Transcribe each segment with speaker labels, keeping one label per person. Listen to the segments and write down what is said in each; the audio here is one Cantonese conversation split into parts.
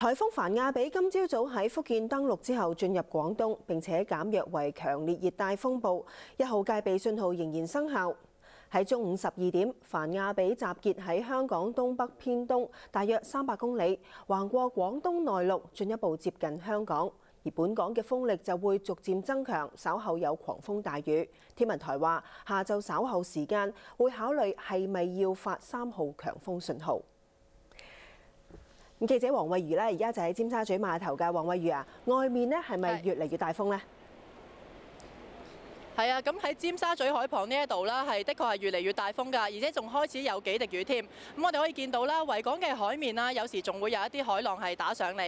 Speaker 1: 颱風凡亞比今朝早喺福建登陸之後進入廣東，並且減弱為強烈熱帶風暴，1號戒備信號仍然生效。喺中午12點，凡亞比集結喺香港東北偏東，大約300公里，橫過廣東內陸，進一步接近香港。而本港嘅風力就會逐漸增強，稍後有狂風大雨。天文台話，下晝稍後時間會考慮係咪要發3號強風信號。記者黃慧如而家就喺尖沙咀碼頭嘅。黃慧如啊，外面係咪越嚟越大風呢？
Speaker 2: 係啊，咁喺尖沙咀海旁呢一度啦，的確係越嚟越大風㗎，而且仲開始有幾滴雨添。咁我哋可以見到啦，維港嘅海面啦，有時仲會有一啲海浪係打上嚟。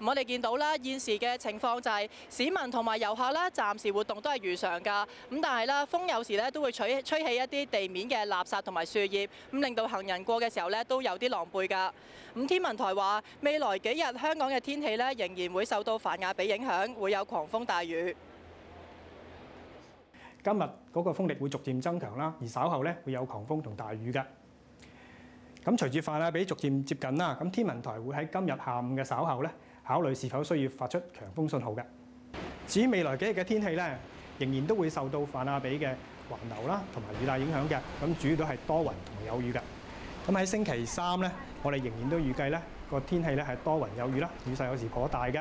Speaker 2: 咁我哋見到啦，現時嘅情況就係市民同埋遊客啦，暫時活動都係如常㗎。咁但係啦，風有時咧都會吹起一啲地面嘅垃圾同埋樹葉，咁令到行人過嘅時候咧都有啲狼狽㗎。咁天文台話，未來幾日香港嘅天氣咧仍然會受到凡亞比影響，會有狂風大雨。
Speaker 3: 今日嗰個風力會逐漸增強啦，而稍後咧會有狂風同大雨嘅。咁隨住凡亞比逐漸接近啦，咁天文台會喺今日下午嘅稍後咧考慮是否需要發出強風信號嘅。至於未來幾日嘅天氣咧，仍然都會受到凡亞比嘅環流啦同埋雨帶影響嘅。咁主要都係多雲同埋有雨嘅。咁喺星期三咧，我哋仍然都預計咧個天氣咧係多雲有雨啦，雨勢有時頗大嘅。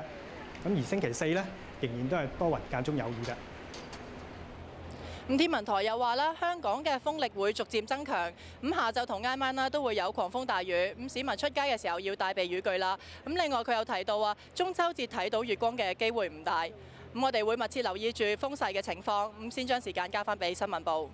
Speaker 3: 咁而星期四咧，仍然都係多雲間中有雨嘅。
Speaker 2: 咁天文台又話啦，香港嘅風力會逐漸增強，咁下晝同挨晚啦都會有狂風大雨，咁市民出街嘅時候要帶備雨具啦。咁另外佢有提到話，中秋節睇到月光嘅機會唔大。咁我哋會密切留意住風勢嘅情況，咁先將時間交翻俾新聞部。